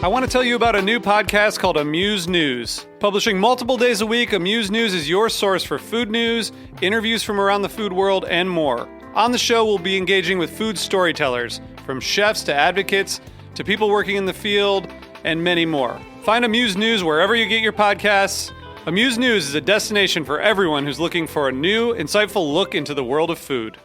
I want to tell you about a new podcast called Amuse News. Publishing multiple days a week, Amuse News is your source for food news, interviews from around the food world, and more. On the show, we'll be engaging with food storytellers, from chefs to advocates to people working in the field, and many more. Find Amuse News wherever you get your podcasts. Amuse News is a destination for everyone who's looking for a new, insightful look into the world of food.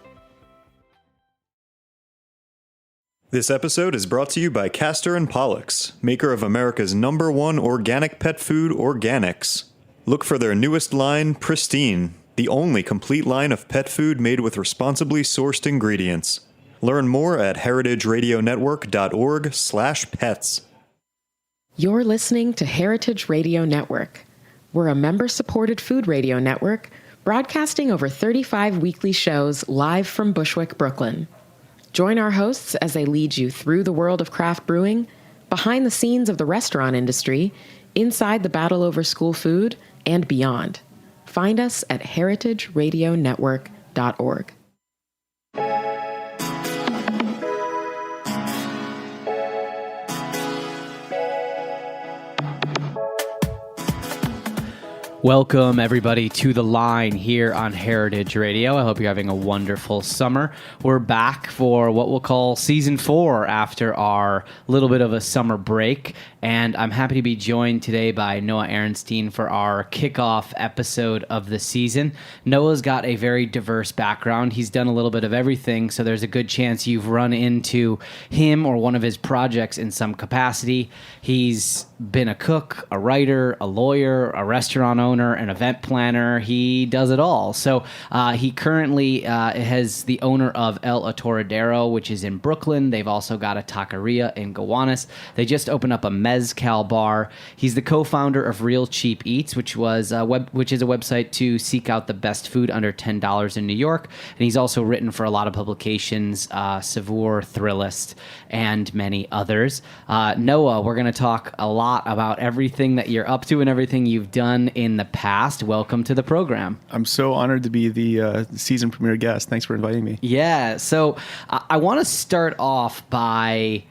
This episode is brought to you by Castor & Pollux, maker of America's #1 organic pet food, Organics. Look for their newest line, Pristine, the only complete line of pet food made with responsibly sourced ingredients. Learn more at heritageradionetwork.org/pets. You're listening to Heritage Radio Network. We're a member-supported food radio network broadcasting over 35 weekly shows live from Bushwick, Brooklyn. Join our hosts as they lead you through the world of craft brewing, behind the scenes of the restaurant industry, inside the battle over school food, and beyond. Find us at heritageradionetwork.org. Welcome, everybody, to The Line here on Heritage Radio. I hope you're having a wonderful summer. We're back for what we'll call Season 4 after our little bit of a summer break. And I'm happy to be joined today by Noah Arenstein for our kickoff episode of the season. Noah's got a very diverse background. He's done a little bit of everything, so there's a good chance you've run into him or one of his projects in some capacity. He's been a cook, a writer, a lawyer, a restaurant owner, an event planner. He does it all. So he currently has the owner of El Atoradero, which is in Brooklyn. They've also got a Taqueria in Gowanus. They just opened up a Mezcal bar. He's the co-founder of Real Cheap Eats, which is a website to seek out the best food under $10 in New York. And he's also written for a lot of publications, Saveur, Thrillist, and many others. Noah, we're going to talk a lot about everything that you're up to and everything you've done in the past. Welcome to the program. I'm so honored to be the season premiere guest. Thanks for inviting me. Yeah, so I want to start off by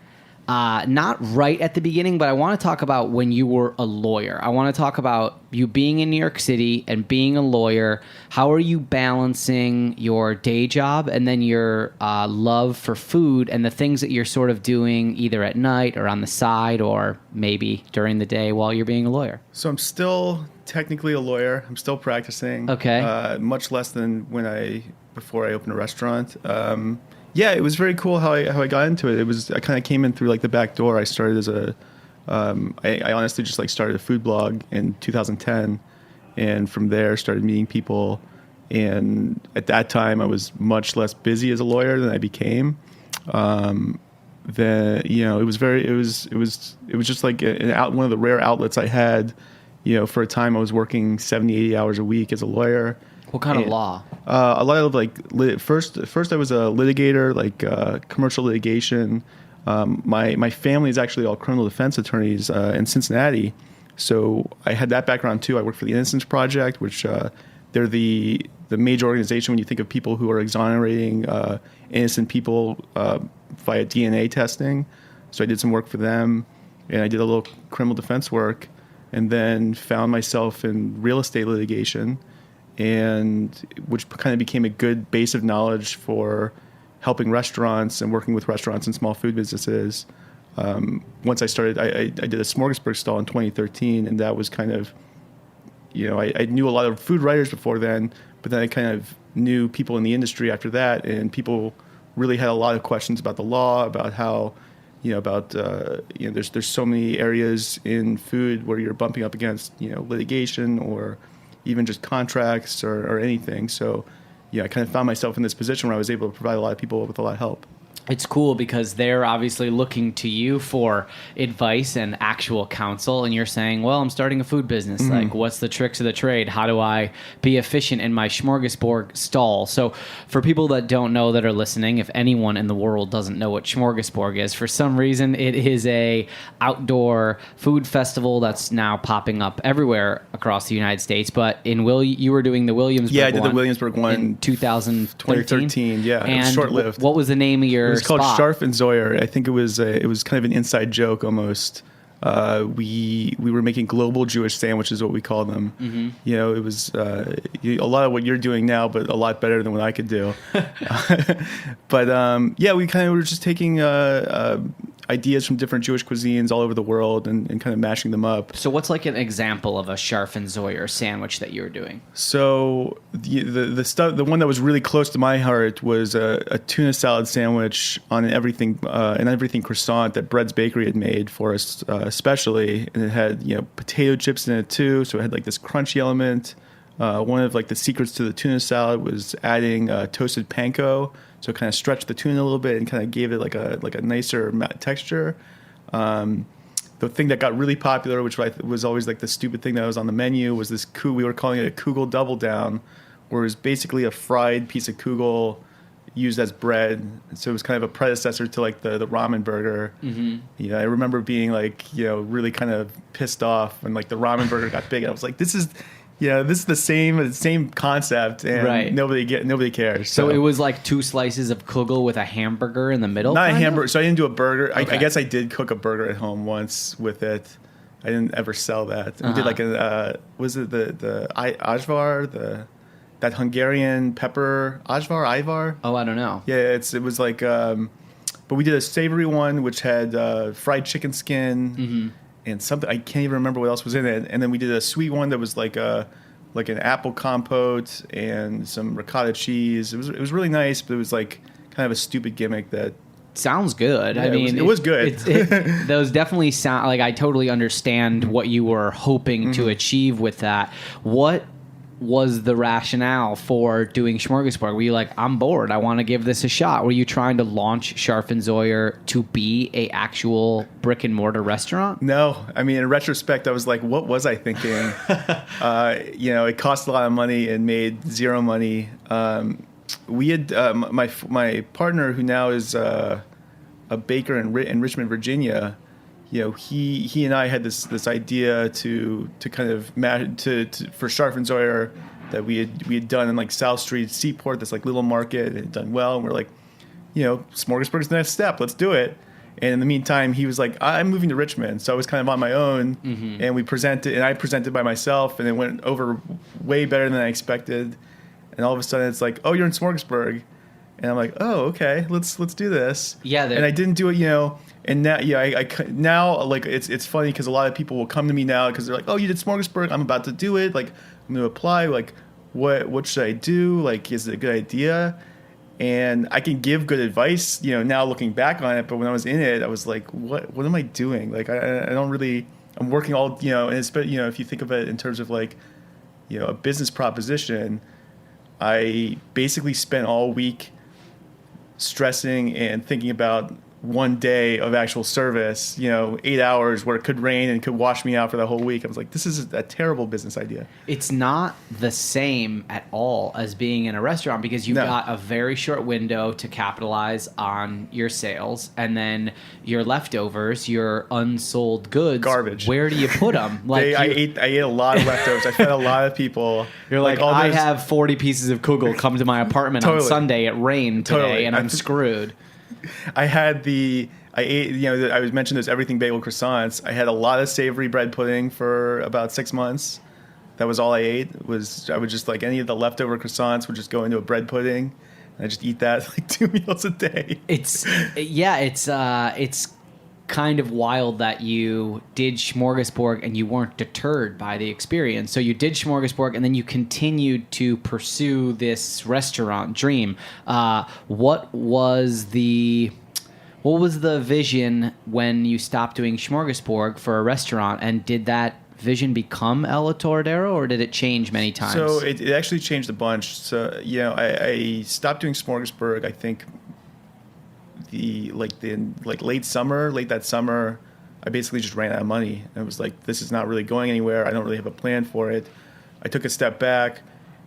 not right at the beginning, but I want to talk about when you were a lawyer. I want to talk about you being in New York City and being a lawyer. How are you balancing your day job and then your love for food and the things that you're sort of doing either at night or on the side or maybe during the day while you're being a lawyer? So I'm still technically a lawyer. I'm still practicing. Okay. Much less than before I opened a restaurant. Yeah, it was very cool how I got into it. I kind of came in through like the back door. I started as I honestly just like started a food blog in 2010, and from there started meeting people. And at that time, I was much less busy as a lawyer than I became. It was just like one of the rare outlets I had. For a time, I was working 70, 80 hours a week as a lawyer. What kind of law? A lot of first I was a litigator, commercial litigation. My family is actually all criminal defense attorneys in Cincinnati, so I had that background too. I worked for the Innocence Project, which they're the major organization when you think of people who are exonerating innocent people via DNA testing. So I did some work for them, and I did a little criminal defense work, and then found myself in real estate litigation. And which kind of became a good base of knowledge for helping restaurants and working with restaurants and small food businesses. Once I started, I did a smorgasbord stall in 2013, and that was kind of, I knew a lot of food writers before then, but then I kind of knew people in the industry after that, and people really had a lot of questions about the law, about how, there's so many areas in food where you're bumping up against, litigation or even just contracts or anything. So, I kind of found myself in this position where I was able to provide a lot of people with a lot of help. It's cool because they're obviously looking to you for advice and actual counsel, and you're saying, well, I'm starting a food business. Mm-hmm. Like, what's the tricks of the trade? How do I be efficient in my smorgasbord stall? So for people that don't know that are listening, if anyone in the world doesn't know what smorgasbord is, for some reason it is a outdoor food festival that's now popping up everywhere across the United States. But you were doing the Williamsburg one. Yeah, I did the Williamsburg one in 2013. Yeah, and it was short-lived. What was the name of your It was called spot? Scharf and Zoyer. I think it was kind of an inside joke almost. we were making global Jewish sandwiches, what we call them. Mm-hmm. You know, it was a lot of what you're doing now, but a lot better than what I could do. But yeah, we kind of were just taking ideas from different Jewish cuisines all over the world and kind of mashing them up. So what's like an example of a Scharfenzoyer sandwich that you were doing? So the stuff, the one that was really close to my heart was a tuna salad sandwich on an everything croissant that Bread's Bakery had made for us, especially, and it had potato chips in it too. So it had like this crunchy element. One of like the secrets to the tuna salad was adding toasted panko, so it kind of stretched the tuna a little bit and kind of gave it like a nicer texture. The thing that got really popular, which was always like the stupid thing that was on the menu, was this we were calling it a kugel double down, where it was basically a fried piece of kugel used as bread. So it was kind of a predecessor to like the ramen burger. Mm-hmm. I remember being like really kind of pissed off when like the ramen burger got big. I was like, this is the same concept, and right. nobody cares. So it was like 2 slices of kugel with a hamburger in the middle? Not a hamburger. So I didn't do a burger. Okay. I guess I did cook a burger at home once with it. I didn't ever sell that. We did like was it the ajvar, that Hungarian pepper, ajvar? Oh, I don't know. Yeah, it was like, but we did a savory one which had fried chicken skin. Mm-hmm. And something, I can't even remember what else was in it. And then we did a sweet one that was like an apple compote and some ricotta cheese. It was really nice, but it was like kind of a stupid gimmick that sounds good. Yeah, I mean, it was good. Those definitely sound like, I totally understand what you were hoping to achieve with that. What was the rationale for doing Smorgasburg? Were you like, I'm bored, I want to give this a shot? Were you trying to launch Scharfenzoyer to be a actual brick and mortar restaurant? No, I mean, in retrospect, I was like, what was I thinking? It cost a lot of money and made zero money. We had my partner, who now is a baker in Richmond, Virginia. He and I had this idea to kind of for Scharfenzoyer that we had done in like South Street Seaport, this like little market. It had done well, and we're like, Smorgasburg's the next step. Let's do it. And in the meantime, he was like, I'm moving to Richmond, so I was kind of on my own. Mm-hmm. And I presented by myself, and it went over way better than I expected. And all of a sudden, it's like, oh, you're in Smorgasburg, and I'm like, oh, okay, let's do this. Yeah. And I didn't do it, And now, I now like it's funny because a lot of people will come to me now because they're like, "Oh, you did Smorgasburg. I'm about to do it. Like, I'm going to apply. Like, what should I do? Like, is it a good idea?" And I can give good advice, now looking back on it. But when I was in it, I was like, "What am I doing? Like, I don't really. I'm working all, and it's, if you think of it in terms of like, a business proposition, I basically spent all week stressing and thinking about one day of actual service, 8 hours where it could rain and could wash me out for the whole week. I was like, this is a terrible business idea. It's not the same at all as being in a restaurant because you've got a very short window to capitalize on your sales, and then your leftovers, your unsold goods, garbage. Where do you put them? Like I ate a lot of leftovers. I fed a lot of people. You're like I have 40 pieces of kugel come to my apartment on Sunday. It rained today, and I'm screwed. I ate, I was mentioned those everything bagel croissants. I had a lot of savory bread pudding for about 6 months. That was all I ate. I would just like any of the leftover croissants would just go into a bread pudding. And I just eat that like 2 meals a day. It's kind of wild that you did Smorgasburg and you weren't deterred by the experience. So you did Smorgasburg and then you continued to pursue this restaurant dream. What was the vision when you stopped doing Smorgasburg for a restaurant, and did that vision become El Atoradero, or did it change many times? So it actually changed a bunch. So I stopped doing Smorgasburg, I think late that summer, I basically just ran out of money. I was like, this is not really going anywhere. I don't really have a plan for it. I took a step back,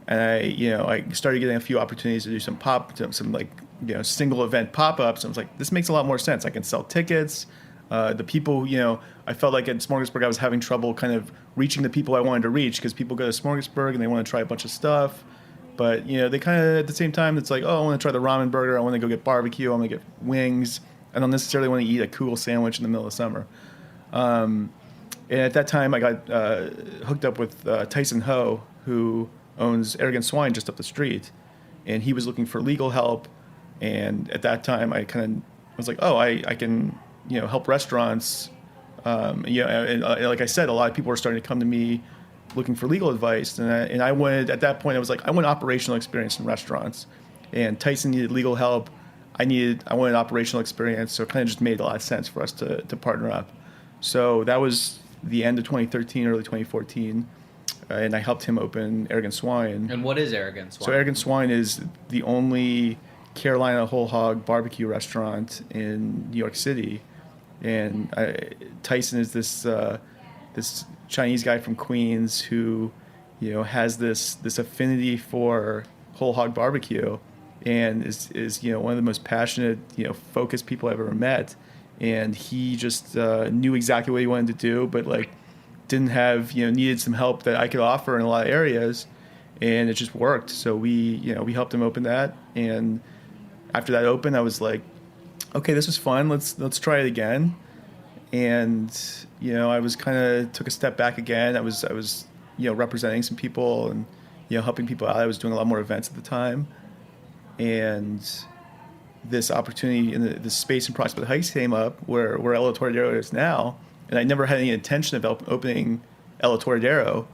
and I started getting a few opportunities to do some single event pop-ups. I was like, this makes a lot more sense. I can sell tickets. The people, I felt like at Smorgasburg I was having trouble kind of reaching the people I wanted to reach, because people go to Smorgasburg and they want to try a bunch of stuff. But, they kind of, at the same time, it's like, oh, I want to try the ramen burger. I want to go get barbecue. I want to get wings. I don't necessarily want to eat a cool sandwich in the middle of summer. And at that time, I got hooked up with Tyson Ho, who owns Arrogant Swine just up the street, and he was looking for legal help. And at that time, I kind of was like, oh, I can help restaurants. And like I said, a lot of people were starting to come to me looking for legal advice, and I wanted, at that point, I was like, I want operational experience in restaurants, and Tyson needed legal help. I wanted operational experience, so it kind of just made a lot of sense for us to partner up. So that was the end of 2013, early 2014, and I helped him open Arrogant Swine. And what is Arrogant Swine? So Arrogant Swine is the only Carolina whole hog barbecue restaurant in New York City, and Tyson is this Chinese guy from Queens who has this affinity for whole hog barbecue, and is one of the most passionate focused people I've ever met. And he just knew exactly what he wanted to do, but didn't have needed some help that I could offer in a lot of areas, and it just worked. So we helped him open that, and after that opened, I was like, okay, this was fun. Let's try it again. And I was kind of took a step back again. I was representing some people and helping people out. I was doing a lot more events at the time, and this opportunity in the space in Prospect Heights came up where El Atoradero is now, and I never had any intention of opening El Atoradero.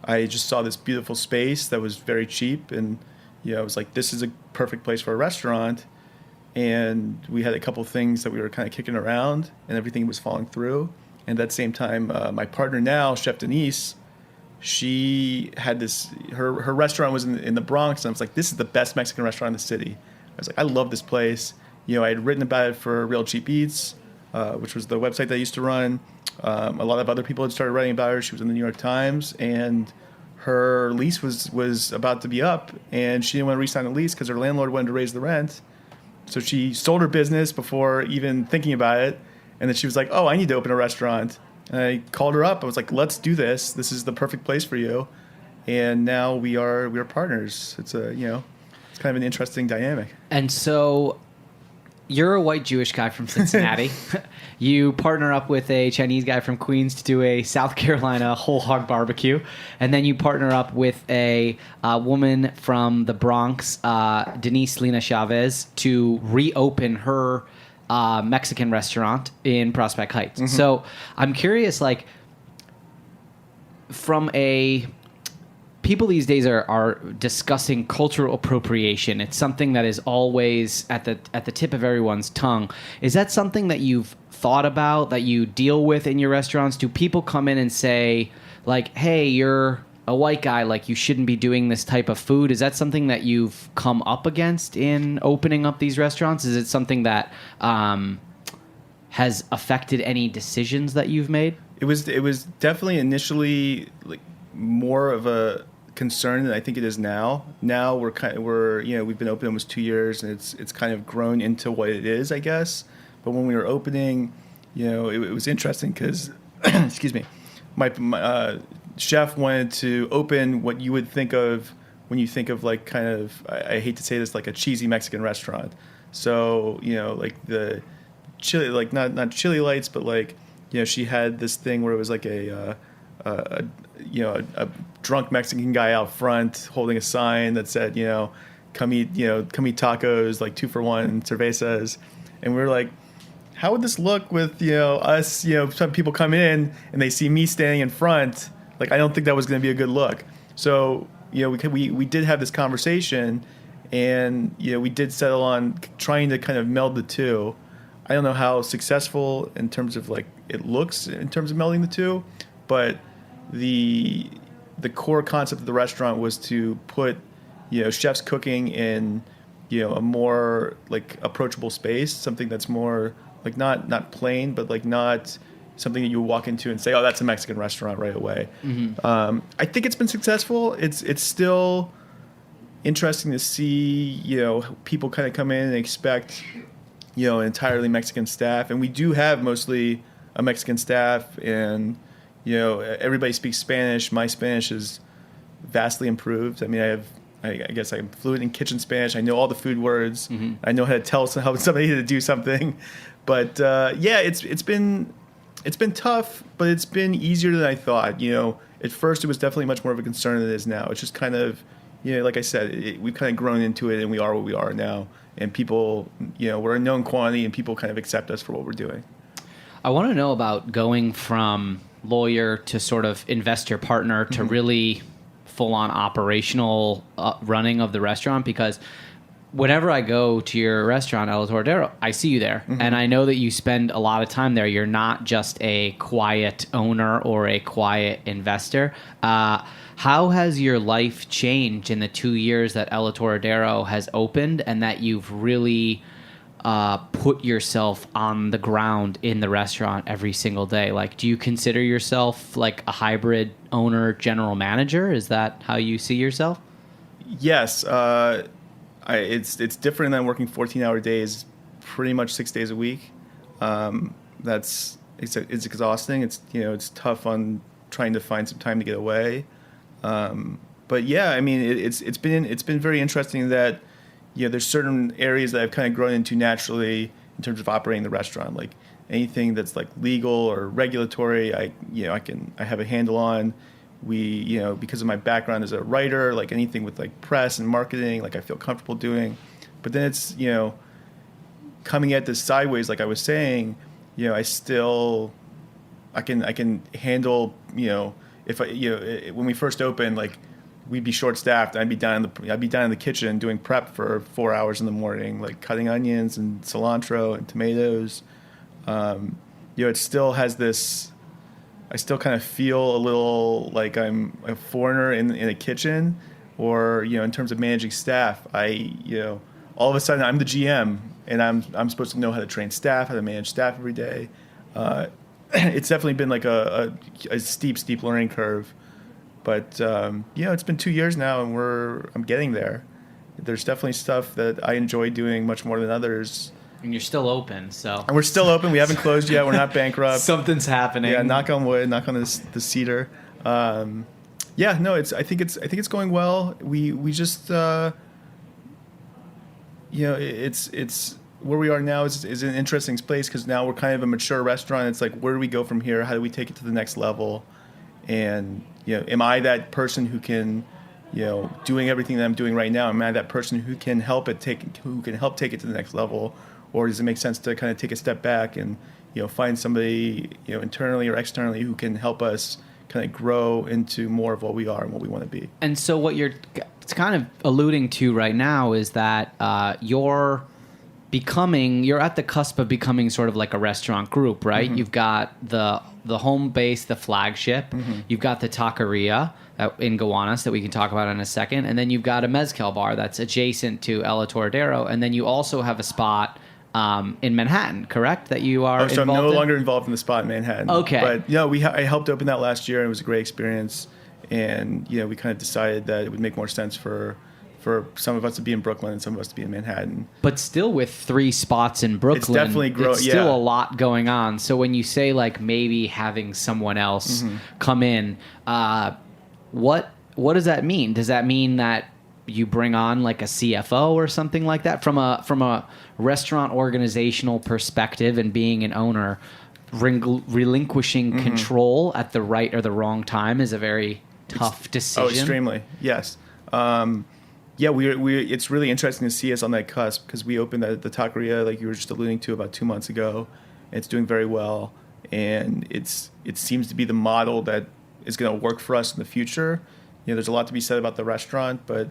I just saw this beautiful space that was very cheap, and I was like, this is a perfect place for a restaurant. And we had a couple things that we were kind of kicking around, and everything was falling through. And at that same time, my partner now, Chef Denise, she had her restaurant was in the Bronx, and I was like, this is the best Mexican restaurant in the city. I was like, I love this place. I had written about it for Real Cheap Eats, which was the website that I used to run. A lot of other people had started writing about her. She was in the New York Times, and her lease was about to be up, and she didn't want to re-sign the lease because her landlord wanted to raise the rent. So she sold her business before even thinking about it, and then she was like, oh, I need to open a restaurant. And I called her up. I was like, let's do this. This is the perfect place for you. And now we are partners. It's it's kind of an interesting dynamic. And so you're a white Jewish guy from Cincinnati. You partner up with a Chinese guy from Queens to do a South Carolina whole hog barbecue. And then you partner up with a woman from the Bronx, Denise Lina Chavez, to reopen her Mexican restaurant in Prospect Heights. Mm-hmm. So I'm curious, from people these days are discussing cultural appropriation. It's something that is always at the tip of everyone's tongue. Is that something that you've thought about, that you deal with in your restaurants? Do people come in and say, hey, you're a white guy, you shouldn't be doing this type of food? Is that something that you've come up against in opening up these restaurants? Is it something that has affected any decisions that you've made? It was definitely initially more of a concern than I think it is now. Now we've been open almost 2 years, and it's kind of grown into what it is, I guess. But when we were opening, it was interesting because, excuse me, my chef wanted to open what you would think of when you think of I hate to say this, a cheesy Mexican restaurant. So the chili, not chili lights, but she had this thing where it was a drunk Mexican guy out front holding a sign that said, come eat tacos, 2 for 1 cervezas. And we were like, how would this look with, us, some people come in and they see me standing in front. I don't think that was going to be a good look. So, we did have this conversation, and, we did settle on trying to kind of meld the two. I don't know how successful in terms of it looks in terms of melding the two, but the core concept of the restaurant was to put chefs cooking in a more approachable space, something that's more not plain, but not something that you walk into and say, oh, that's a Mexican restaurant right away. Mm-hmm. I think it's been successful. It's still interesting to see people kind of come in and expect an entirely Mexican staff, and we do have mostly a Mexican staff, and everybody speaks Spanish. My Spanish is vastly improved. I mean, I guess I'm fluent in kitchen Spanish. I know all the food words. Mm-hmm. I know how to tell somebody to do something. But it's been It's been tough, but it's been easier than I thought. At first it was definitely much more of a concern than it is now. It's just kind of, like I said, we've kind of grown into it, and we are what we are now. And people, we're a known quantity, and people kind of accept us for what we're doing. I want to know about going from lawyer to sort of investor partner to really full-on operational running of the restaurant, because whenever I go to your restaurant, El Atoradero, I see you there. And I know that you spend a lot of time there. You're not just a quiet owner or a quiet investor. How has your life changed in the 2 years that El Atoradero has opened, and that you've really put yourself on the ground in the restaurant every single day? Like, do you consider yourself like a hybrid owner, general manager? Is that how you see yourself? Yes. It's different than working 14-hour days, pretty much 6 days a week. It's exhausting. It's tough on trying to find some time to get away. But yeah, I mean, it's been very interesting that there's certain areas that I've kind of grown into naturally in terms of operating the restaurant. Like anything that's like legal or regulatory, I have a handle on. Because of my background as a writer, like anything with like press and marketing, like I feel comfortable doing. But then it's, coming at this sideways, like I was saying, I can handle, when we first opened, like we'd be short staffed. I'd be down in the kitchen doing prep for 4 hours in the morning, like cutting onions and cilantro and tomatoes. It still has this. I still kind of feel a little like I'm a foreigner in a kitchen, or in terms of managing staff. All of a sudden I'm the GM, and I'm supposed to know how to train staff, how to manage staff every day. It's definitely been like a steep learning curve, but it's been 2 years now, and I'm getting there. There's definitely stuff that I enjoy doing much more than others. And you're still open, so. And we're still open. We haven't closed yet. We're not bankrupt. Something's happening. Yeah, knock on wood, knock on the cedar. I think it's going well. We just it's where we are now is an interesting place, because now we're kind of a mature restaurant. It's like, where do we go from here? How do we take it to the next level? And am I that person who can, doing everything that I'm doing right now? Am I that person who can help take it to the next level? Or does it make sense to kind of take a step back and, find somebody, internally or externally, who can help us kind of grow into more of what we are and what we want to be? And so what you're kind of alluding to right now is that you're at the cusp of becoming sort of like a restaurant group, right? You've got the home base, the flagship. You've got the Taqueria in Gowanus that we can talk about in a second. And then you've got a mezcal bar that's adjacent to El Atoradero. And then you also have a spot in Manhattan, correct? That you are involved in? So I'm no longer involved in the spot in Manhattan. Okay. But I helped open that last year, and it was a great experience. And we kind of decided that it would make more sense for some of us to be in Brooklyn and some of us to be in Manhattan. But still, with 3 spots in Brooklyn, it's definitely growing. It's still a lot going on. So when you say like maybe having someone else come in, what does that mean? Does that mean that you bring on like a CFO or something like that? From a restaurant organizational perspective, and being an owner, relinquishing control at the right or the wrong time is a very tough decision. Oh, extremely. Yes. It's really interesting to see us on that cusp, because we opened the Taqueria, like you were just alluding to, about 2 months ago. And it's doing very well, and it seems to be the model that is going to work for us in the future. There's a lot to be said about the restaurant, but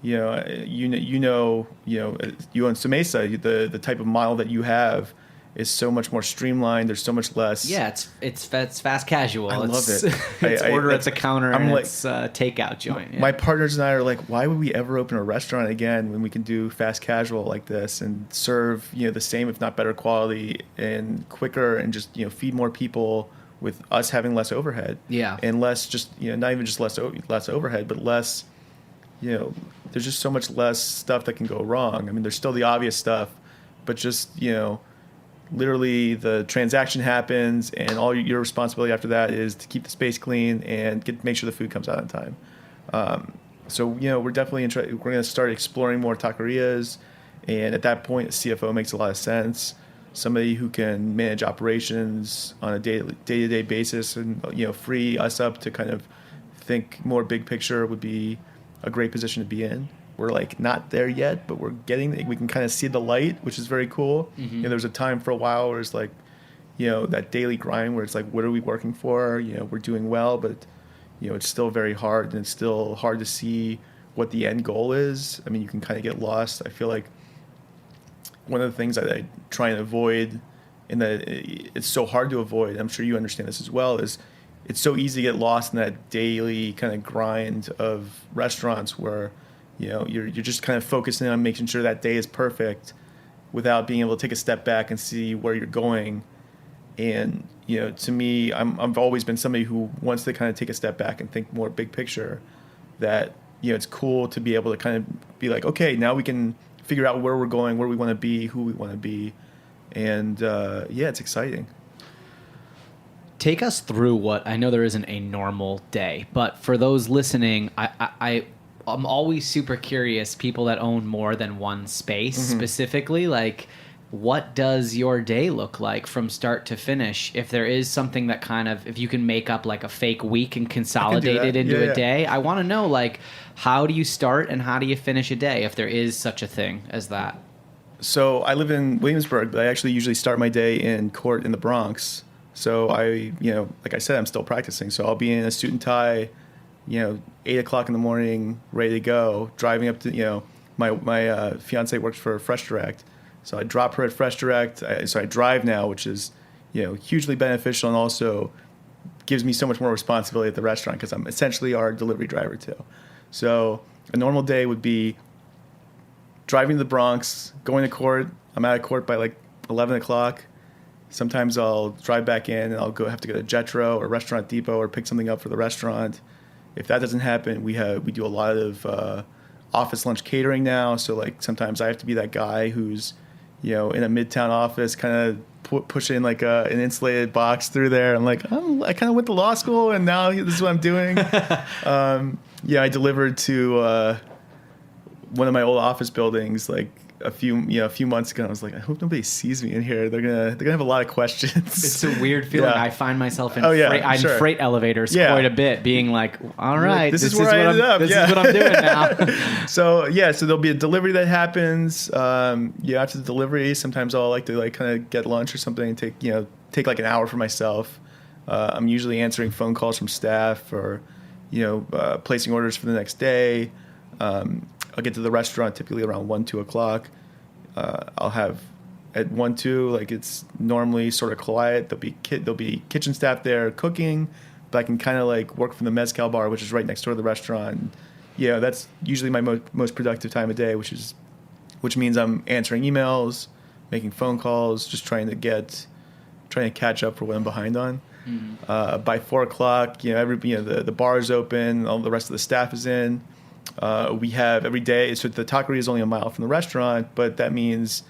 you own Samesa, the type of model that you have is so much more streamlined. There's so much less. Yeah, it's fast casual. I love it. It's order at the counter, and like, it's takeout joint. Yeah. My partners and I are like, why would we ever open a restaurant again when we can do fast casual like this and serve the same, if not better quality, and quicker, and just feed more people with us having less overhead. Yeah. And less just not even just less overhead, but less. There's just so much less stuff that can go wrong. I mean, there's still the obvious stuff, but just literally the transaction happens, and all your responsibility after that is to keep the space clean and make sure the food comes out on time. So we're definitely we're going to start exploring more taquerias, and at that point, CFO makes a lot of sense. somebody who can manage operations on a day-to-day basis and, free us up to kind of think more big picture would be a great position to be in. We're like not there yet, but we can kind of see the light, which is very cool. Mm-hmm. There was a time for a while where it's like, that daily grind where it's like, what are we working for? We're doing well, but, it's still very hard, and it's still hard to see what the end goal is. I mean, you can kind of get lost. I feel like one of the things that I try and avoid, and that it's so hard to avoid, I'm sure you understand this as well, is it's so easy to get lost in that daily kind of grind of restaurants where, you're just kind of focusing on making sure that day is perfect without being able to take a step back and see where you're going. And, to me, I've always been somebody who wants to kind of take a step back and think more big picture, that, it's cool to be able to kind of be like, okay, now we can figure out where we're going, where we want to be, who we want to be. And, it's exciting. Take us through what, I know there isn't a normal day, but for those listening, I'm always super curious, people that own more than one space, specifically, like, what does your day look like from start to finish? If there is something that kind of, if you can make up like a fake week and consolidate it into a day, I want to know, like, how do you start and how do you finish a day, if there is such a thing as that? So I live in Williamsburg, but I actually usually start my day in court in the Bronx. So like I said, I'm still practicing. So I'll be in a suit and tie, 8 o'clock in the morning, ready to go, driving up to, my fiance works for Fresh Direct. So I drop her at Fresh Direct. So I drive now, which is, hugely beneficial, and also gives me so much more responsibility at the restaurant because I'm essentially our delivery driver too. So a normal day would be driving to the Bronx, going to court. I'm out of court by like 11 o'clock. Sometimes I'll drive back in and I'll have to go to Jetro or Restaurant Depot or pick something up for the restaurant. If that doesn't happen, we do a lot of office lunch catering now. So like sometimes I have to be that guy who's in a midtown office, kind of pushing like an insulated box through there. I'm like, I kind of went to law school and now this is what I'm doing. I delivered to one of my old office buildings like a few months ago. I was like, I hope nobody sees me in here. They're gonna have a lot of questions. It's a weird feeling. Yeah. I find myself in sure. freight elevators quite a bit, being like, all right, this is where I ended up. This is what I'm doing now. So there'll be a delivery that happens. After the delivery, sometimes I'll like to like kind of get lunch or something and take like an hour for myself. I'm usually answering phone calls from staff or placing orders for the next day. I'll get to the restaurant typically around 1-2 o'clock. I'll have at 1-2, like it's normally sort of quiet. There'll be kitchen staff there cooking, but I can kind of like work from the Mezcal bar, which is right next door to the restaurant. That's usually my most productive time of day, which means I'm answering emails, making phone calls, just trying to catch up for what I'm behind on. Mm-hmm. By 4 o'clock, the bar is open, all the rest of the staff is in. We have every day, so the Taqueria is only a mile from the restaurant, but that means,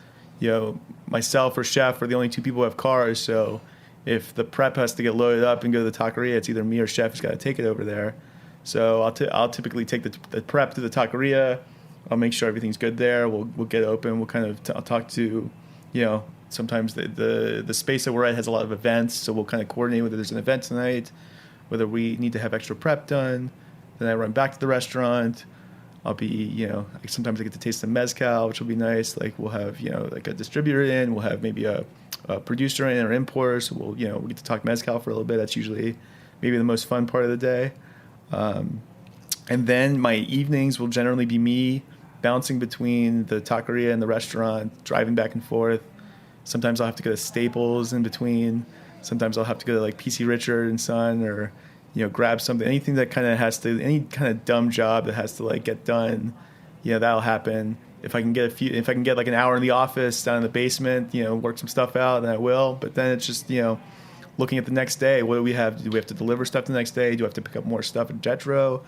myself or chef are the only two people who have cars. So if the prep has to get loaded up and go to the Taqueria, it's either me or chef who's got to take it over there. So I'll typically take the prep to the Taqueria. I'll make sure everything's good there. We'll get open. We'll kind of I'll talk to, sometimes the space that we're at has a lot of events, so we'll kind of coordinate whether there's an event tonight, whether we need to have extra prep done. Then I run back to the restaurant. I'll be, sometimes I get to taste the mezcal, which will be nice. Like we'll have, like a distributor in. We'll have maybe a producer in or importer. So we'll get to talk mezcal for a little bit. That's usually maybe the most fun part of the day. And then my evenings will generally be me bouncing between the Taqueria and the restaurant, driving back and forth. Sometimes I'll have to go to Staples in between. Sometimes I'll have to go to like PC Richard and Son or grab something, anything that kind of any kind of dumb job that has to like get done, that'll happen. If I can get like an hour in the office down in the basement, work some stuff out, then I will. But then it's just, looking at the next day. What do we have? Do we have to deliver stuff the next day? Do I have to pick up more stuff at Jetro?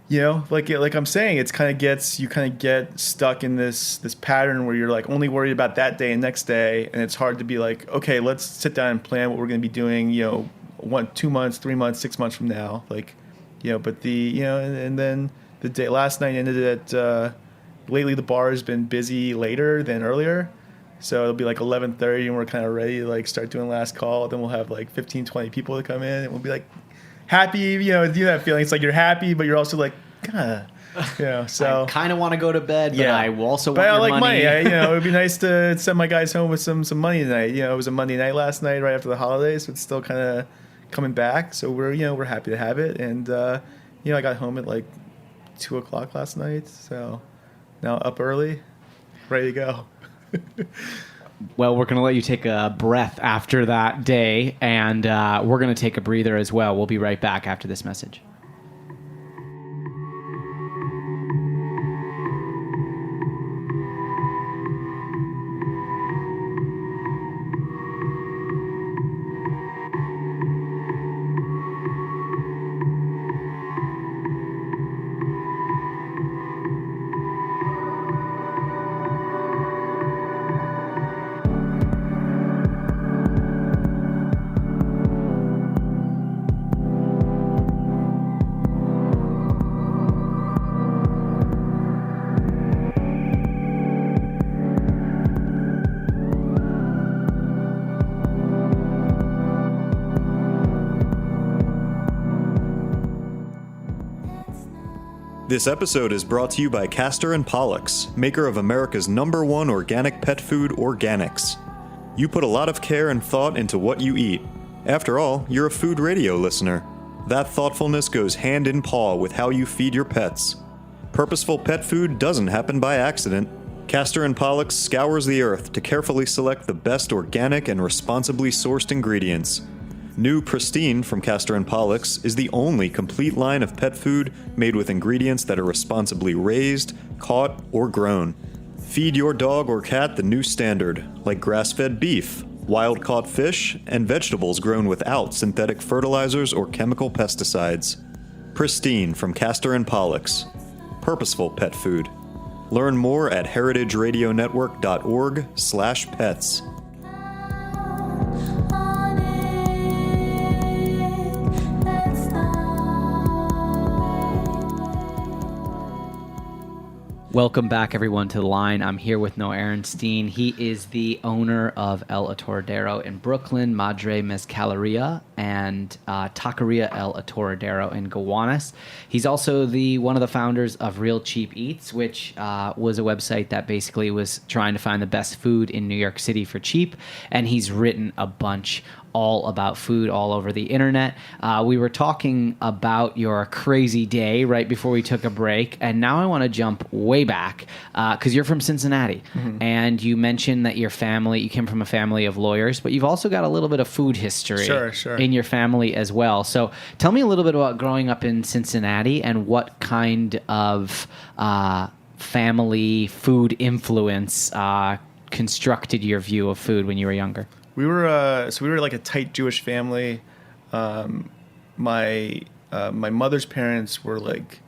Like I'm saying, you kind of get stuck in this pattern where you're like only worried about that day and next day. And it's hard to be like, okay, let's sit down and plan what we're going to be doing, 1, 2 months, 3 months, 6 months from now, but and then the day last night ended at lately the bar has been busy later than earlier, So it'll be like 11:30 and we're kind of ready to like start doing last call. Then we'll have like 15, 20 people to come in and we'll be like happy, you know, do that feeling. It's like you're happy, but you're also like, you know, so. I kind of want to go to bed, but I also want but I your like money. money. You know, it would be nice to send my guys home with some money tonight. You know, it was a Monday night last night right after the holidays, so it's still kind of coming back. So we're happy to have it. And, you know, I got home at like 2:00 last night. So now up early, ready to go. Well, we're going to let you take a breath after that day, and we're going to take a breather as well. We'll be right back after this message. This episode is brought to you by Castor and Pollux, maker of America's #1 organic pet food, Organics. You put a lot of care and thought into what you eat. After all, you're a food radio listener. That thoughtfulness goes hand in paw with how you feed your pets. Purposeful pet food doesn't happen by accident. Castor and Pollux scours the earth to carefully select the best organic and responsibly sourced ingredients. New Pristine from Castor and Pollux is the only complete line of pet food made with ingredients that are responsibly raised, caught, or grown. Feed your dog or cat the new standard, like grass-fed beef, wild-caught fish, and vegetables grown without synthetic fertilizers or chemical pesticides. Pristine from Castor and Pollux. Purposeful pet food. Learn more at heritageradionetwork.org/pets. Welcome back, everyone, to The Line. I'm here with Noah Arenstein. He is the owner of El Atoradero in Brooklyn, Madre Mezcaleria, and Taqueria El Atoradero in Gowanus. He's also one of the founders of Real Cheap Eats, which was a website that basically was trying to find the best food in New York City for cheap, and he's written a bunch all about food all over the internet. We were talking about your crazy day right before we took a break, and now I want to jump way back because you're from Cincinnati, and you mentioned that you came from a family of lawyers, but you've also got a little bit of food history in your family as well. So tell me a little bit about growing up in Cincinnati and what kind of family food influence constructed your view of food when you were younger. We were like a tight Jewish family. My mother's parents were like,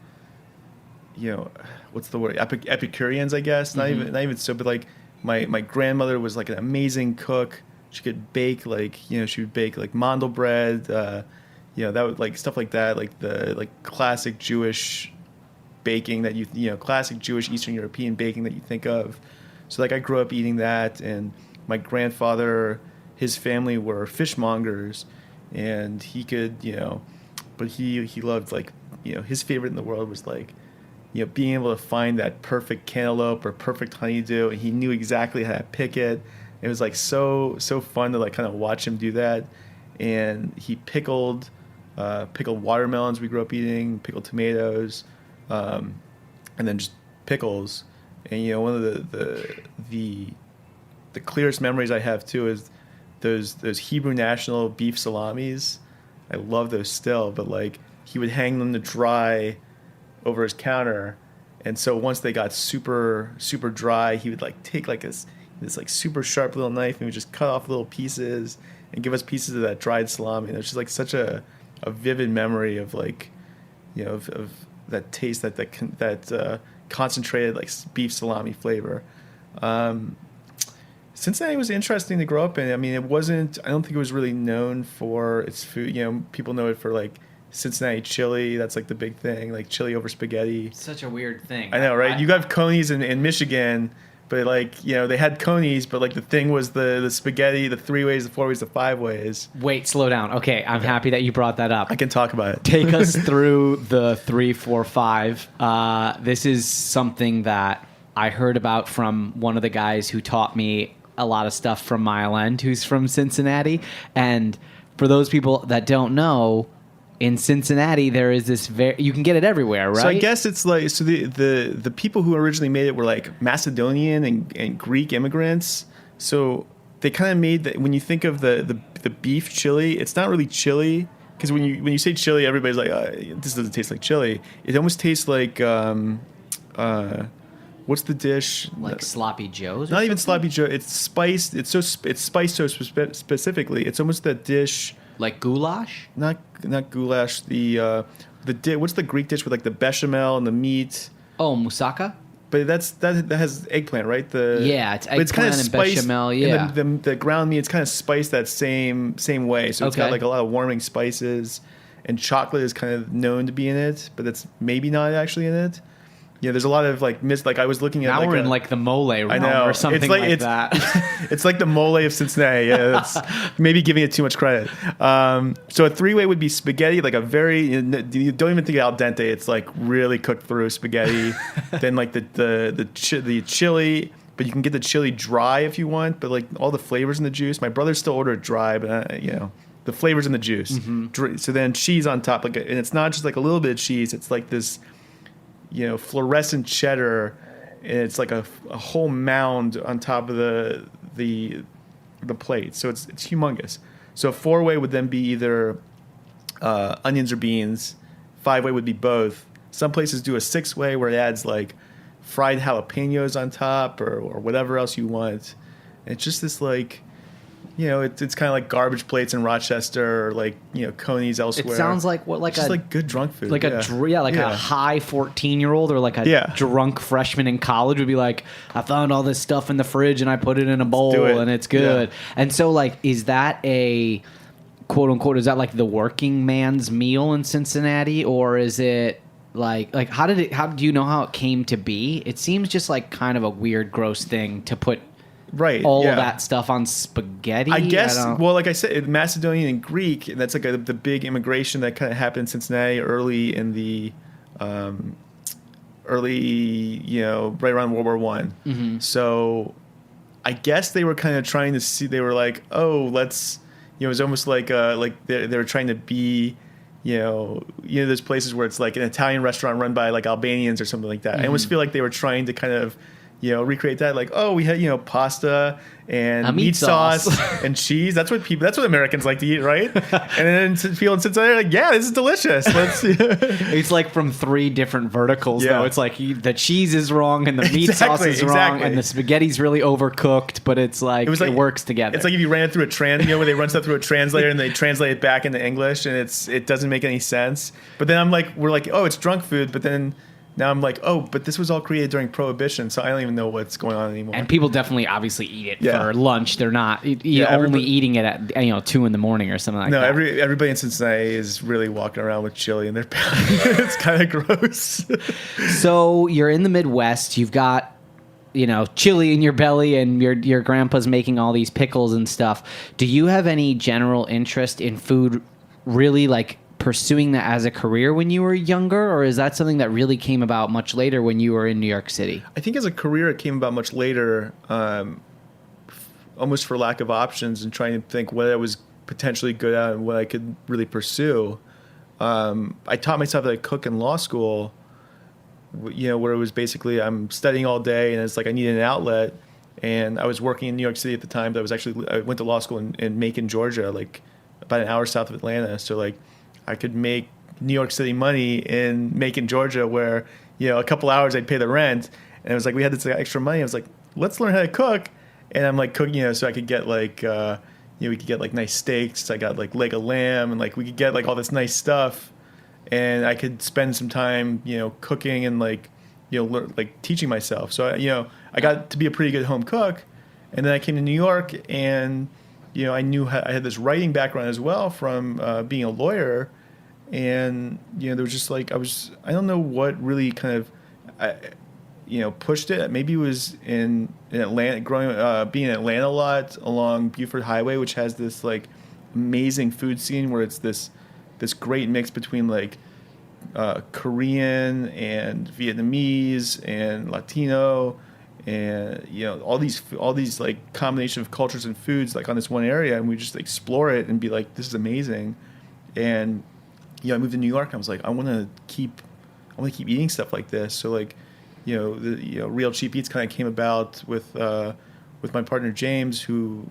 you know, what's the word? Epicureans, I guess. Not even so, but like my grandmother was like an amazing cook. She could bake she would bake like mandel bread, you know, that would like stuff like that, like the classic Jewish baking that classic Jewish Eastern European baking that you think of. So like I grew up eating that, and my grandfather, his family were fishmongers, and he could, but he loved his favorite in the world was being able to find that perfect cantaloupe or perfect honeydew, and he knew exactly how to pick it. It was so fun to kind of watch him do that. And he pickled watermelons we grew up eating, pickled tomatoes, and then just pickles. And one of the clearest memories I have too is those Hebrew National beef salamis. I love those still, but he would hang them to dry over his counter, and so once they got super dry, he would take this super sharp little knife and would just cut off little pieces and give us pieces of that dried salami. And it's just such a vivid memory of of that taste, that concentrated beef salami flavor. Cincinnati was interesting to grow up in. I mean, I don't think it was really known for its food. People know it for Cincinnati chili. That's the big thing, chili over spaghetti. Such a weird thing. I know, right? You have Coney's in Michigan, But like, you know, they had conies, but like the thing was the spaghetti, the 3 ways, the 4 ways, the 5 ways. Wait, slow down. Okay, I'm happy that you brought that up. I can talk about it. Take us through the 3, 4, 5. This is something that I heard about from one of the guys who taught me a lot of stuff from Mile End, who's from Cincinnati. And for those people that don't know, in Cincinnati, there is this you can get it everywhere, right? So I guess it's like, so the people who originally made it were like Macedonian and Greek immigrants. So they kind of made that, when you think of the beef chili, it's not really chili, because when you say chili, everybody's like, this doesn't taste like chili. It almost tastes like what's the dish? Like Sloppy Joe's? Not even Sloppy Joe. It's spiced. It's spiced so specifically. It's almost that dish. Like goulash? Not goulash. What's the Greek dish with like the bechamel and the meat? Oh, moussaka? But that has eggplant, right? It's eggplant kind of and spiced, bechamel. Yeah, and the ground meat, it's kind of spiced that same way. So it's got Okay. like a lot of warming spices, and chocolate is kind of known to be in it, but that's maybe not actually in it. Yeah, there's a lot of like like I was looking at. now like we're in like the mole realm or something like that. It's like the mole of Cincinnati. Yeah, that's maybe giving it too much credit. So a 3-way would be spaghetti, like a very, you don't even think al dente. It's like really cooked through spaghetti. Then like the chili, but you can get the chili dry if you want. But like all the flavors in the juice. My brother still ordered dry, but you know, the flavors in the juice. Mm-hmm. So then cheese on top, and it's not just like a little bit of cheese. It's like this, you know, fluorescent cheddar, and it's like a whole mound on top of the plate. So it's humongous. So a 4-way would then be either onions or beans. 5-way would be both. Some places do a 6-way where it adds like fried jalapenos on top or whatever else you want. And it's just this like, you know, it's kind of like garbage plates in Rochester, or like, you know, conies elsewhere. It sounds like just like good drunk food, like a high 14-year-old or like a drunk freshman in college would be like, I found all this stuff in the fridge and I put it in a bowl and it's good. Yeah. And so like, is that a quote unquote? Is that like the working man's meal in Cincinnati, or is it like how do you know how it came to be? It seems just like kind of a weird, gross thing to put. Right, all of that stuff on spaghetti. I guess. Well, like I said, Macedonian and Greek. That's like the big immigration that kind of happened in Cincinnati early in the, you know, right around World War One. Mm-hmm. So, I guess they were kind of trying to see. They were like, oh, let's. You know, it was almost like they were trying to be. You know, there's places where it's like an Italian restaurant run by like Albanians or something like that. Mm-hmm. I almost feel like they were trying to kind of, you know, recreate that. Like, oh, we had, you know, pasta and meat sauce and cheese. That's what Americans like to eat, right? And then people in Cincinnati are like, yeah, this is delicious. It's like from 3 different verticals, though. It's like the cheese is wrong and the meat sauce is wrong and the spaghetti's really overcooked, but it's like, it works together. It's like if you ran it through where they run stuff through a translator and they translate it back into English, and it doesn't make any sense. But then we're like, oh, it's drunk food, but then now I'm like, oh, but this was all created during Prohibition, so I don't even know what's going on anymore. And people definitely obviously eat it for lunch. They're not only eating it at 2 in the morning or something like that. No, everybody in Cincinnati is really walking around with chili in their belly. It's kind of gross. So you're in the Midwest. You've got, you know, chili in your belly, and your grandpa's making all these pickles and stuff. Do you have any general interest in food, really like pursuing that as a career when you were younger, or is that something that really came about much later when you were in New York City? I think as a career it came about much later, almost for lack of options and trying to think what I was potentially good at and what I could really pursue. I taught myself how to cook in law school, you know, where it was basically I'm studying all day and it's like I needed an outlet. And I was working in New York City at the time, but I went to law school in Macon, Georgia, like about an hour south of Atlanta. So like I could make New York City money in Macon, Georgia, where, you know, a couple hours I'd pay the rent. And it was like we had this extra money. I was like, let's learn how to cook. And I'm like cooking, you know, so I could get like, we could get like nice steaks. I got like leg of lamb, and like we could get like all this nice stuff. And I could spend some time, you know, cooking and like, you know, like teaching myself. So, I got to be a pretty good home cook. And then I came to New York, and, you know, I had this writing background as well from being a lawyer. And, you know, there was just like, I don't know what really kind of, pushed it. Maybe it was in Atlanta, being in Atlanta a lot along Buford Highway, which has this like amazing food scene where it's this great mix between like Korean and Vietnamese and Latino, and all these like combination of cultures and foods like on this one area, and we just explore it and be like, this is amazing. And I moved to New York and I was like, I want to keep eating stuff like this. So like Real Cheap Eats kind of came about with my partner James, who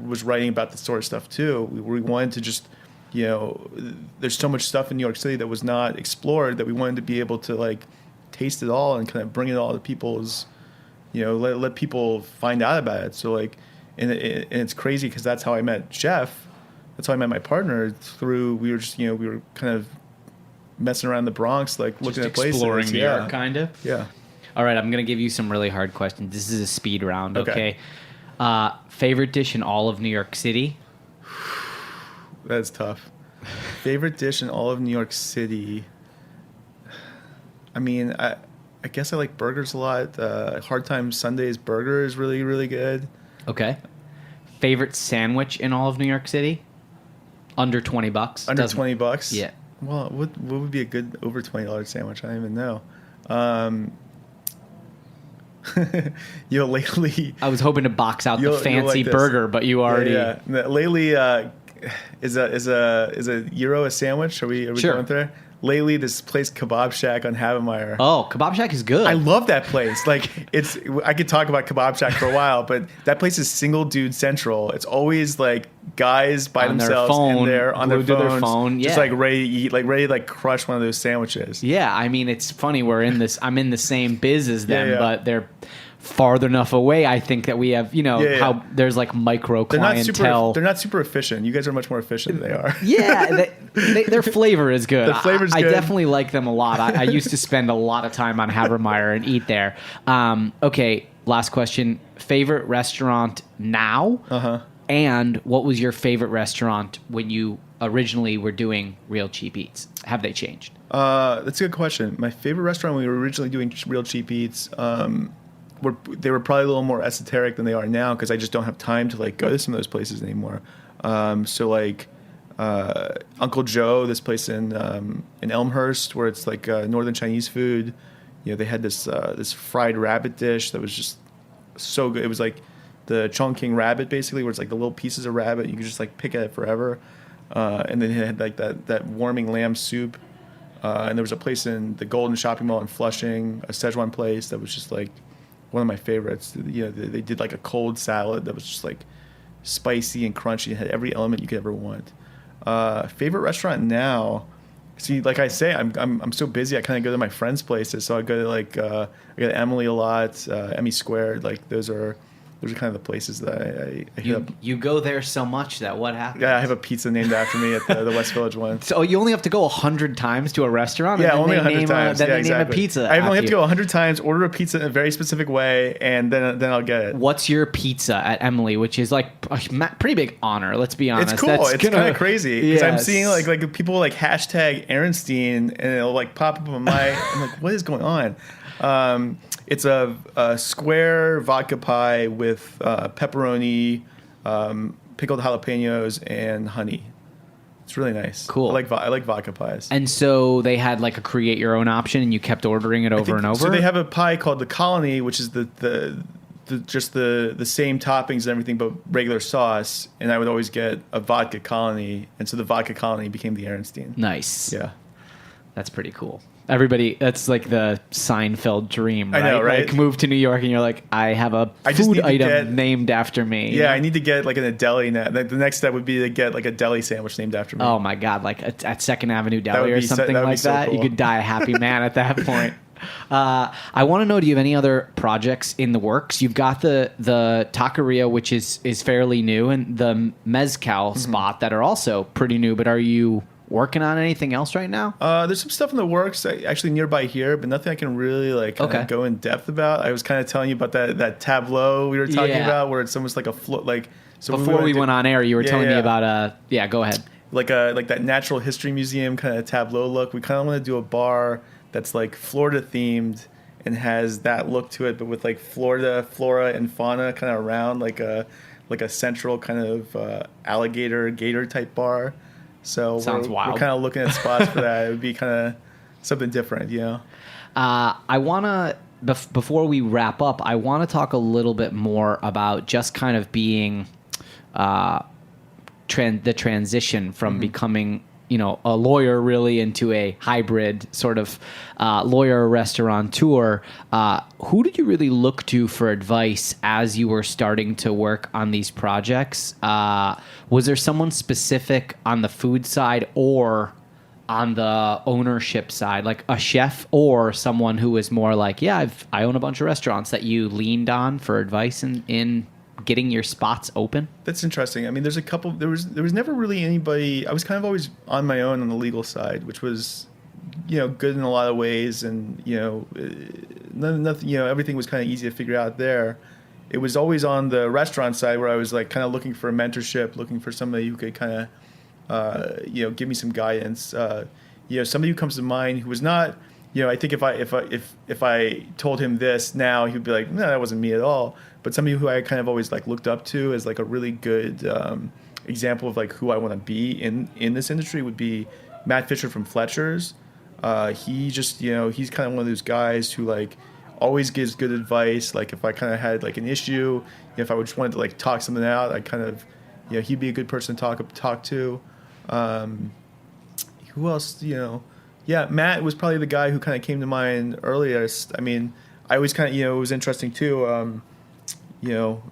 was writing about this sort of stuff too. We wanted to just there's so much stuff in New York City that was not explored, that we wanted to be able to like taste it all and kind of bring it all to people's, let people find out about it. So like, and it's crazy because that's how I met Jeff. That's how I met my partner. We were kind of messing around the Bronx, like looking at places. Exploring New York, kind of. Yeah. All right, I'm going to give you some really hard questions. This is a speed round, okay? Favorite dish in all of New York City? That's tough. Favorite dish in all of New York City? I mean, I guess I like burgers a lot. Hard Time Sunday's burger is really, really good. Okay. Favorite sandwich in all of New York City? Under $20. Under $20? Yeah. Well, what would be a good over $20 sandwich? I don't even know. Lately, I was hoping to box out the fancy like burger, but you already. Yeah. Lately, is a gyro a sandwich? Are we sure. going there? Lately, this place Kebab Shack on Havemeyer. Oh, Kebab Shack is good. I love that place. Like I could talk about Kebab Shack for a while, but that place is single dude central. It's always like guys by on themselves phone, in there on their phones, yeah. just like ready to eat, like ready to like crush one of those sandwiches. Yeah, I mean it's funny. I'm in the same biz as them, yeah. but they're farther enough away. I think that we have, how there's like micro clientele. They're not super efficient. You guys are much more efficient than they are. Yeah, their flavor is good. The flavor's I good. definitely like them a lot. I used to spend a lot of time on Havermeyer and eat there. Okay, last question. Favorite restaurant now? Uh-huh. And what was your favorite restaurant when you originally were doing Real Cheap Eats? Have they changed? That's a good question. My favorite restaurant when we were originally doing Real Cheap Eats, they were probably a little more esoteric than they are now because I just don't have time to like go to some of those places anymore. So like Uncle Joe, this place in Elmhurst where it's like northern Chinese food. They had this fried rabbit dish that was just so good. It was like the Chongqing rabbit basically, where it's like the little pieces of rabbit you could just like pick at it forever. And then it had like that warming lamb soup. And there was a place in the Golden Shopping Mall in Flushing, a Szechuan place that was just like one of my favorites. They did like a cold salad that was just like spicy and crunchy and had every element you could ever want. Favorite restaurant now? See, like I say, I'm so busy. I kind of go to my friends' places. So I go to like I go to Emily a lot, Emmy Squared. Like those are kind of the places that I hit up. You go there so much that what happens? Yeah, I have a pizza named after me at the West Village one. So you only have to go 100 times to a restaurant? Yeah, only 100 times. Then yeah, they exactly. name a pizza. I only have to go 100 times, order a pizza in a very specific way, and then I'll get it. What's your pizza at Emily, which is like a pretty big honor, let's be honest. It's cool. It's kind of crazy because I'm seeing like people like hashtag Arenstein, and it'll like pop up on my. I'm like, what is going on? It's a square vodka pie with pepperoni, pickled jalapenos, and honey. It's really nice. Cool. I like vodka pies. And so they had like a create your own option, and you kept ordering it over and over. So they have a pie called the Colony, which is just the same toppings and everything, but regular sauce. And I would always get a vodka Colony, and so the vodka Colony became the Arenstein. Nice. Yeah, that's pretty cool. Everybody, that's like the Seinfeld dream, right? I know, right? Like move to New York and you're like, I have a food item named after me. Yeah, I need to get like a deli now. The next step would be to get like a deli sandwich named after me. Oh my God, like at Second Avenue Deli or something like that. Cool. You could die a happy man at that point. I want to know, do you have any other projects in the works? You've got the Taqueria, which is fairly new, and the Mezcal spot that are also pretty new, but are you working on anything else right now? There's some stuff in the works actually nearby here, but nothing I can really like go in depth about. I was kind of telling you about that tableau we were talking about, where it's almost like a float. Like so before we went on air, you were telling me about go ahead. Like that natural history museum kind of tableau look. We kind of want to do a bar that's like Florida themed, and has that look to it, but with like Florida flora and fauna kind of around, like a central kind of alligator gator type bar. So Sounds wild. We're kind of looking at spots for that. It would be kind of something different, you know. I want to, before we wrap up, I want to talk a little bit more about just kind of being the transition from becoming, you know, a lawyer really into a hybrid sort of lawyer restaurateur. Who did you really look to for advice as you were starting to work on these projects? Was there someone specific on the food side or on the ownership side, like a chef or someone who was more like, yeah, I own a bunch of restaurants, that you leaned on for advice in getting your spots open? That's interesting. I mean, there's a couple. There was never really anybody. I was kind of always on my own on the legal side, which was, you know, good in a lot of ways, and you know, nothing. You know, everything was kind of easy to figure out there. It was always on the restaurant side where I was like kind of looking for mentorship, looking for somebody who could kind of, you know, give me some guidance. You know, somebody who comes to mind who was not. You know, I think if I told him this now, he'd be like, no, that wasn't me at all. But somebody who I kind of always like looked up to as like a really good example of like who I want to be in this industry would be Matt Fisher from Fletcher's. He just, you know, he's kind of one of those guys who like always gives good advice. Like if I kind of had like an issue, you know, if I just wanted to like talk something out, I kind of, you know, he'd be a good person to talk to. Who else, you know? Yeah, Matt was probably the guy who kind of came to mind earliest. I mean, I always kind of, you know, it was interesting too. You know,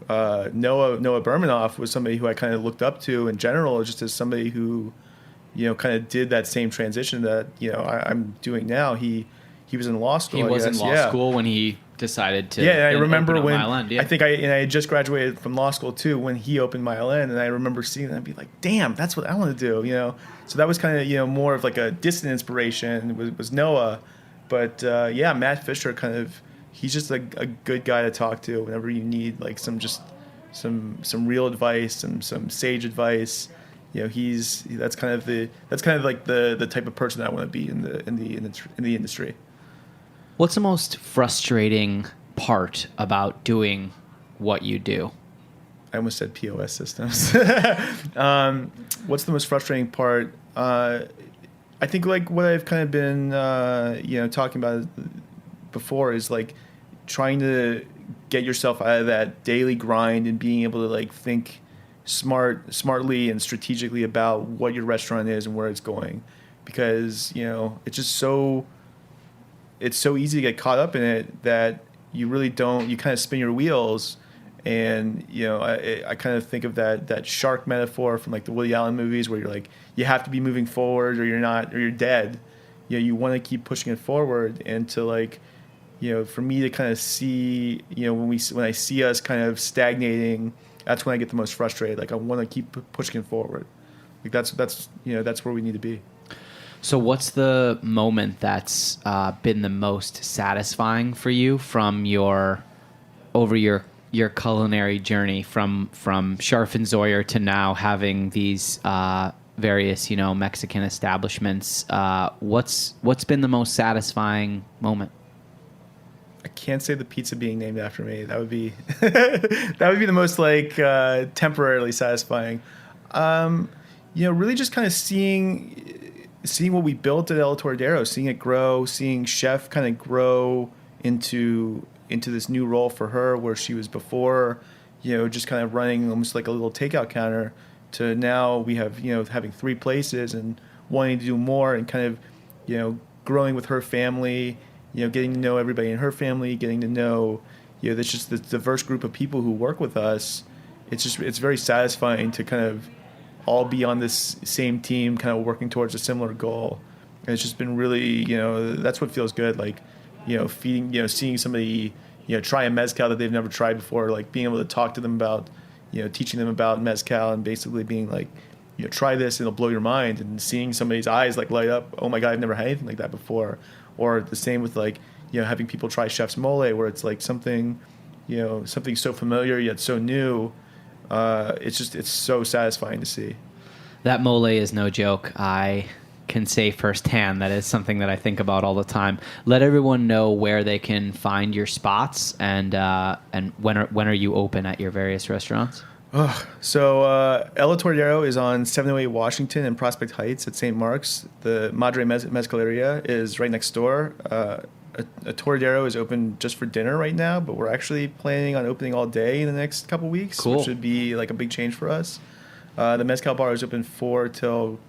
Noah Bermanoff was somebody who I kind of looked up to in general, just as somebody who, you know, kind of did that same transition that, you know, I'm doing now. He was in law school. He was in law school when he decided to. Yeah, and I remember when Mile End, yeah. I think I had just graduated from law school too when he opened Mile End, and I remember seeing that and be like, damn, that's what I want to do, you know. So that was kind of, you know, more of like a distant inspiration was Noah, but yeah, Matt Fisher kind of, he's just a good guy to talk to whenever you need like some real advice and some sage advice. You know, that's kind of like the type of person I want to be in the industry. What's the most frustrating part about doing what you do? I almost said POS systems. What's the most frustrating part? I think like what I've kind of been, you know, talking about before is like trying to get yourself out of that daily grind and being able to like think smartly and strategically about what your restaurant is and where it's going, because, you know, it's so easy to get caught up in it that you really don't. You kind of spin your wheels. And, you know, I kind of think of that shark metaphor from like the Woody Allen movies where you're like, you have to be moving forward or you're dead. You know, you want to keep pushing it forward, and to like, you know, for me to kind of see, you know, when I see us kind of stagnating, that's when I get the most frustrated. Like I want to keep pushing it forward. Like that's you know, that's where we need to be. So what's the moment that's been the most satisfying for you from your culinary journey from Scharfenzoyer to now having these various, you know, Mexican establishments? What's been the most satisfying moment? I can't say the pizza being named after me. That would be the most like temporarily satisfying. You know, really just kind of seeing what we built at El Atoradero, seeing it grow, seeing Chef kind of grow into this new role for her, where she was before, you know, just kind of running almost like a little takeout counter, to now we have, you know, having 3 places and wanting to do more, and kind of, you know, growing with her family, you know, getting to know everybody in her family, getting to know, you know, there's just this diverse group of people who work with us. It's very satisfying to kind of all be on this same team, kind of working towards a similar goal. And it's just been really, you know, that's what feels good. Like, you know, seeing somebody, you know, try a mezcal that they've never tried before, like being able to talk to them about, you know, teaching them about mezcal and basically being like, you know, try this and it'll blow your mind, and seeing somebody's eyes like light up. Oh my God, I've never had anything like that before. Or the same with like, you know, having people try Chef's Mole, where it's like something, you know, something so familiar yet so new. It's so satisfying to see. That mole is no joke. I can say firsthand. That is something that I think about all the time. Let everyone know where they can find your spots and when are you open at your various restaurants? So El Atoradero is on 708 Washington and Prospect Heights at St. Mark's. The Madre Mezcaleria is right next door. Atoradero is open just for dinner right now, but we're actually planning on opening all day in the next couple weeks, Cool. which would be like a big change for us. The Mezcal bar is open 4 till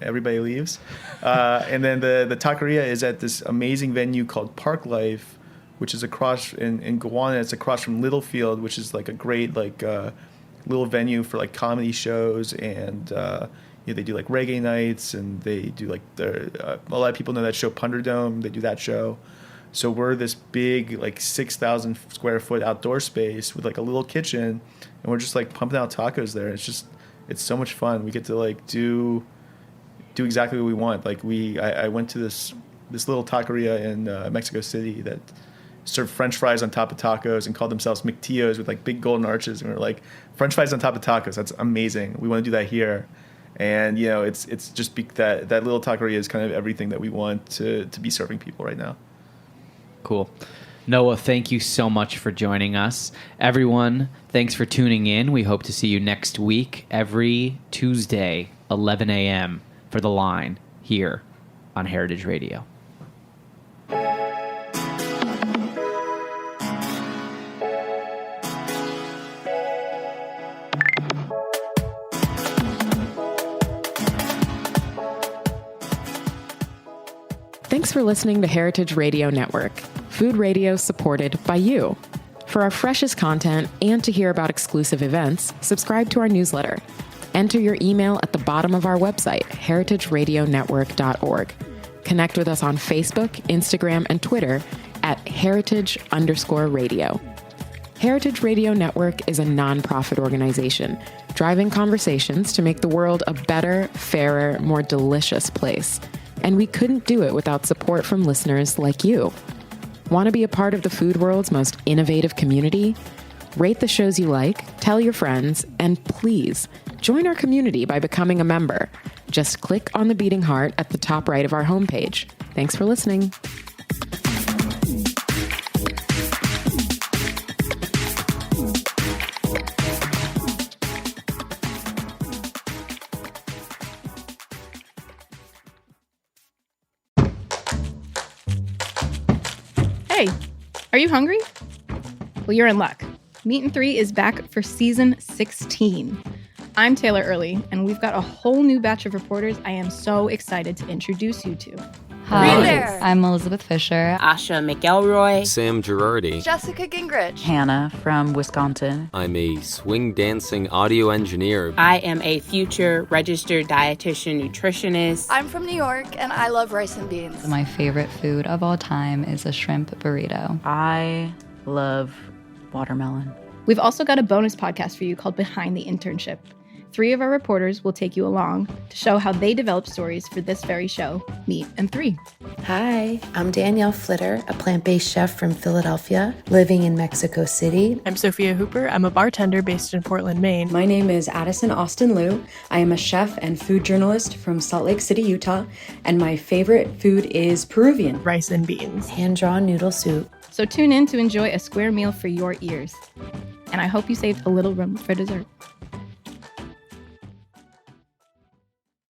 everybody leaves, and then the Taqueria is at this amazing venue called Park Life, which is across in Gowanus. It's across from Littlefield, which is like a great little venue for like comedy shows, and they do like reggae nights, and they do like a lot of people know that show Punderdome. They do that show. So we're this big like 6,000 square foot outdoor space with like a little kitchen, and we're just like pumping out tacos there. It's so much fun. We get to like do exactly what we want. Like I went to this little taqueria in Mexico City that served French fries on top of tacos and called themselves McTios with like big golden arches, and we were like, French fries on top of tacos. That's amazing. We want to do that here. And it's just that little taqueria is kind of everything that we want to be serving people right now. Cool. Noah, thank you so much for joining us. Everyone, thanks for tuning in. We hope to see you next week, every Tuesday, 11 a.m. for The Line here on Heritage Radio. Thanks for listening to Heritage Radio Network, food radio supported by you. For our freshest content and to hear about exclusive events, subscribe to our newsletter. Enter your email at the bottom of our website, heritageradionetwork.org. Connect with us on Facebook, Instagram, and Twitter at heritage_radio. Heritage Radio Network is a nonprofit organization driving conversations to make the world a better, fairer, more delicious place. And we couldn't do it without support from listeners like you. Want to be a part of the food world's most innovative community? Rate the shows you like, tell your friends, and please join our community by becoming a member. Just click on the beating heart at the top right of our homepage. Thanks for listening. Hey, are you hungry? Well, you're in luck. Meat and 3 is back for season 16. I'm Taylor Early, and we've got a whole new batch of reporters I am so excited to introduce you to. Hi, I'm Elizabeth Fisher. Asha McElroy. Sam Girardi. Jessica Gingrich. Hannah from Wisconsin. I'm a swing dancing audio engineer. I am a future registered dietitian nutritionist. I'm from New York, and I love rice and beans. My favorite food of all time is a shrimp burrito. I love watermelon. We've also got a bonus podcast for you called Behind the Internship. 3 of our reporters will take you along to show how they developed stories for this very show, Meat and 3. Hi, I'm Danielle Flitter, a plant-based chef from Philadelphia, living in Mexico City. I'm Sophia Hooper. I'm a bartender based in Portland, Maine. My name is Addison Austin Liu. I am a chef and food journalist from Salt Lake City, Utah, and my favorite food is Peruvian. Rice and beans. Hand-drawn noodle soup. So tune in to enjoy a square meal for your ears. And I hope you saved a little room for dessert.